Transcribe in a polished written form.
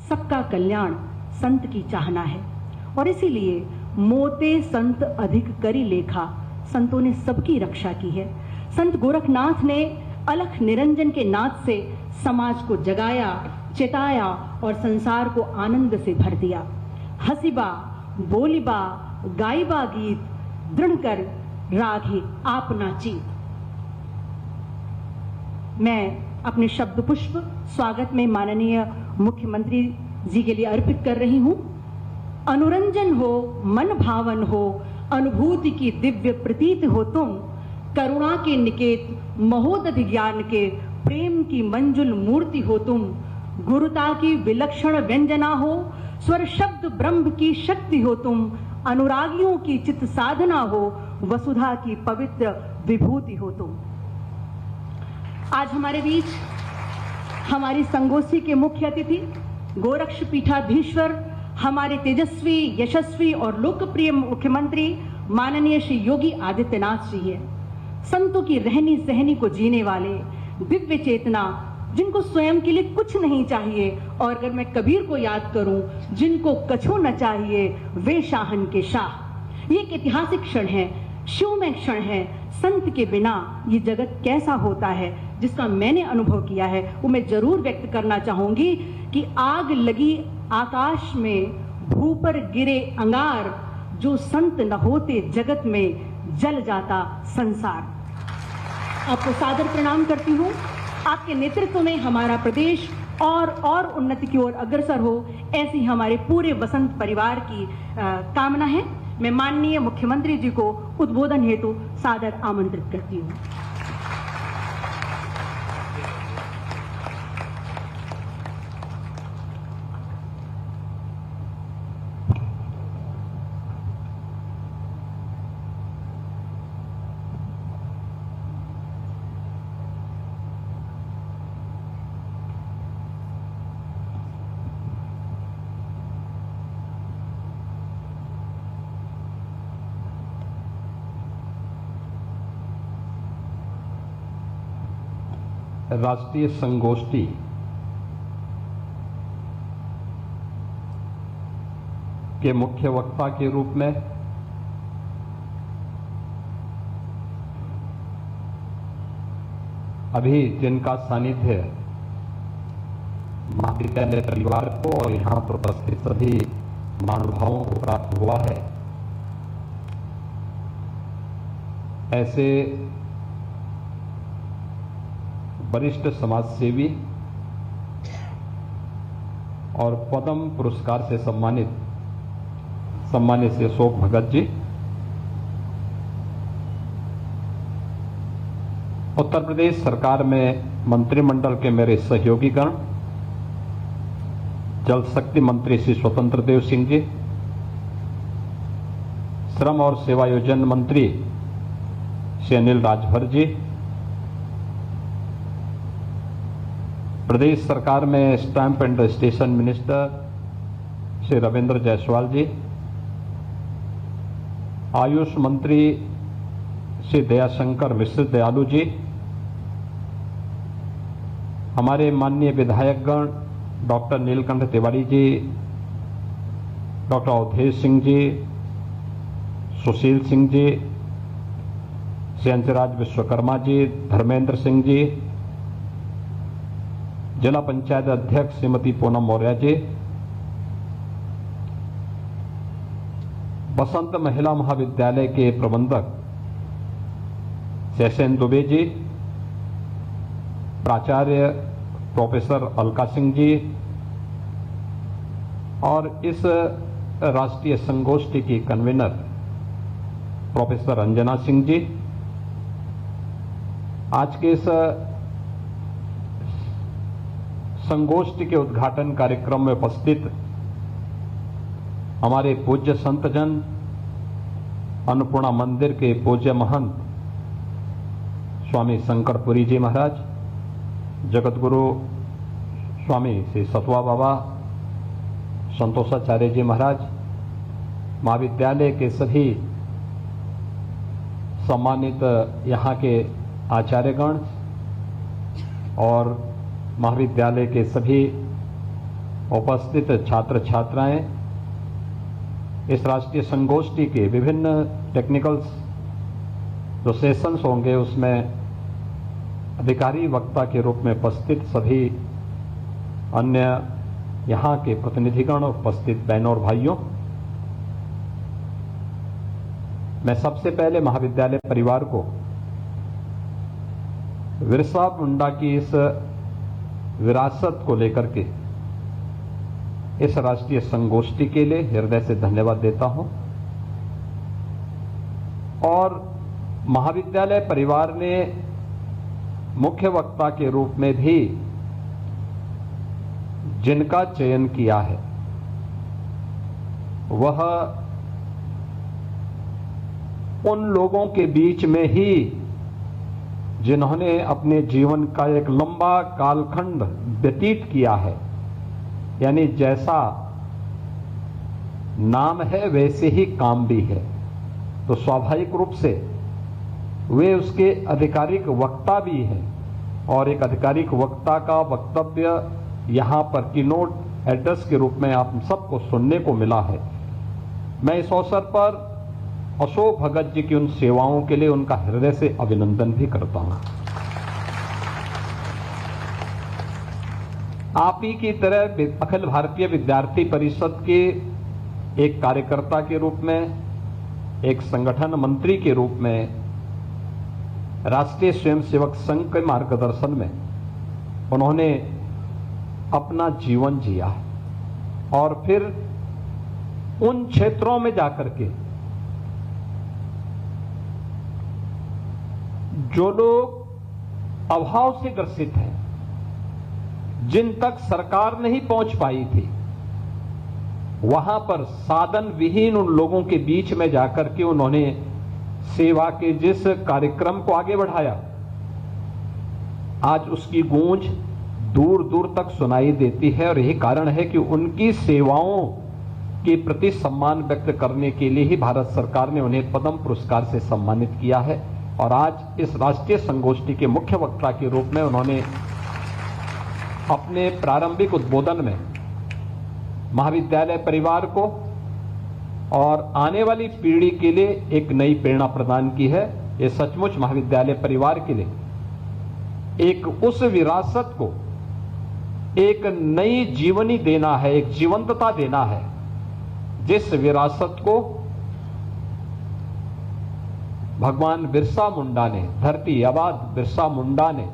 सबका कल्याण संत की चाहना है। और इसीलिए मोते संत अधिक करी लेखा, संतों ने सबकी रक्षा की है। संत गोरखनाथ ने अलख निरंजन के नाद से समाज को जगाया, चेताया और संसार को आनंद से भर दिया। हसीबा, बोलीबा, गाईबा गीत, दृढ़ कर राघे आपना चीत। मैं अपने शब्द पुष्प स्वागत में माननीय मुख्यमंत्री जी के लिए अर्पित कर रही हूं। अनुरंजन हो, मन भावन हो, अनुभूति की दिव्य प्रतीत हो तुम, करुणा के निकेत, महोदधि ज्ञान के, प्रेम की मंजुल मूर्ति हो तुम, गुरुता की विलक्षण व्यंजना हो, स्वर शब्द ब्रह्म की शक्ति हो तुम, अनुरागियों की चित्त साधना हो, वसुधा की पवित्र विभूति हो तुम। आज हमारे बीच हमारी संगोष्ठी के मुख्य अतिथि गोरक्ष पीठाधीश्वर, हमारे तेजस्वी, यशस्वी और लोकप्रिय मुख्यमंत्री माननीय श्री योगी आदित्यनाथ जी है। संतों की रहनी सहनी को जीने वाले, दिव्य चेतना, जिनको स्वयं के लिए कुछ नहीं चाहिए, और अगर मैं कबीर को याद करूं, जिनको कछू न चाहिए वे शाहन के शाह। ये एक ऐतिहासिक क्षण है, शिवमय क्षण है। संत के बिना ये जगत कैसा होता है, जिसका मैंने अनुभव किया है, वो मैं जरूर व्यक्त करना चाहूंगी कि आग लगी आकाश में, भू पर गिरे अंगार, जो संत न होते जगत में जल जाता संसार। आपको सादर प्रणाम करती हूँ। आपके नेतृत्व में हमारा प्रदेश और उन्नति की ओर अग्रसर हो, ऐसी हमारे पूरे वसंत परिवार की कामना है। मैं माननीय मुख्यमंत्री जी को उद्बोधन हेतु सादर आमंत्रित करती हूँ। राष्ट्रीय संगोष्ठी के मुख्य वक्ता के रूप में अभी जिनका सानिध्य महाविद्यालय परिवार को और यहां पर उपस्थित सभी महानुभावों को प्राप्त हुआ है, ऐसे वरिष्ठ समाजसेवी और पद्म पुरस्कार से सम्मानित श्री अशोक भगत जी, उत्तर प्रदेश सरकार में मंत्रिमंडल के मेरे सहयोगीगण, जल शक्ति मंत्री श्री स्वतंत्र देव सिंह जी, श्रम और सेवायोजन मंत्री श्री अनिल राजभर जी, प्रदेश सरकार में stamp and registration minister Shri Ravindra Jaiswal ji, Ayush मंत्री श्री दयाशंकर मिश्र दयालु जी, हमारे माननीय विधायकगण डॉक्टर नीलकंठ तिवारी जी, डॉक्टर अवधेश सिंह जी, सुशील सिंह जी, श्री अंशराज विश्वकर्मा जी, धर्मेंद्र सिंह जी, जिला पंचायत अध्यक्ष श्रीमती पूनम मौर्य जी, बसंत महिला महाविद्यालय के प्रबंधक शैसेन दुबे जी, प्राचार्य प्रोफेसर अलका सिंह जी और इस राष्ट्रीय संगोष्ठी की कन्वीनर प्रोफेसर अंजना सिंह जी, आज के इस संगोष्ठी के उद्घाटन कार्यक्रम में उपस्थित हमारे पूज्य संतजन, अन्नपूर्णा मंदिर के पूज्य महंत स्वामी शंकरपुरी जी महाराज, जगतगुरु स्वामी श्री सतवा बाबा संतोषाचार्य जी महाराज, महाविद्यालय के सभी सम्मानित यहाँ के आचार्यगण और महाविद्यालय के सभी उपस्थित छात्र छात्राएं, इस राष्ट्रीय संगोष्ठी के विभिन्न टेक्निकल्स जो सेशंस होंगे उसमें अधिकारी वक्ता के रूप में उपस्थित सभी अन्य यहाँ के प्रतिनिधिगण, उपस्थित बहनों और भाइयों, मैं सबसे पहले महाविद्यालय परिवार को बिरसा मुंडा की इस विरासत को लेकर के इस राष्ट्रीय संगोष्ठी के लिए हृदय से धन्यवाद देता हूं। और महाविद्यालय परिवार ने मुख्य वक्ता के रूप में भी जिनका चयन किया है वह उन लोगों के बीच में ही जिन्होंने अपने जीवन का एक लंबा कालखंड व्यतीत किया है, यानी जैसा नाम है वैसे ही काम भी है, तो स्वाभाविक रूप से वे उसके आधिकारिक वक्ता भी हैं। और एक आधिकारिक वक्ता का वक्तव्य यहां पर कीनोट एड्रेस के रूप में आप सबको सुनने को मिला है। मैं इस अवसर पर अशोक भगत जी की उन सेवाओं के लिए उनका हृदय से अभिनंदन भी करता हूं। आप ही की तरह अखिल भारतीय विद्यार्थी परिषद के एक कार्यकर्ता के रूप में, एक संगठन मंत्री के रूप में, राष्ट्रीय स्वयंसेवक संघ के मार्गदर्शन में उन्होंने अपना जीवन जिया और फिर उन क्षेत्रों में जाकर के जो लोग अभाव से ग्रसित हैं, जिन तक सरकार नहीं पहुंच पाई थी, वहां पर साधन विहीन उन लोगों के बीच में जाकर के उन्होंने सेवा के जिस कार्यक्रम को आगे बढ़ाया, आज उसकी गूंज दूर दूर तक सुनाई देती है। और यही कारण है कि उनकी सेवाओं के प्रति सम्मान व्यक्त करने के लिए ही भारत सरकार ने उन्हें पद्म पुरस्कार से सम्मानित किया है। और आज इस राष्ट्रीय संगोष्ठी के मुख्य वक्ता के रूप में उन्होंने अपने प्रारंभिक उद्बोधन में महाविद्यालय परिवार को और आने वाली पीढ़ी के लिए एक नई प्रेरणा प्रदान की है। ये सचमुच महाविद्यालय परिवार के लिए एक उस विरासत को एक नई जीवनी देना है, एक जीवंतता देना है, जिस विरासत को भगवान बिरसा मुंडा ने, धरती आबाद बिरसा मुंडा ने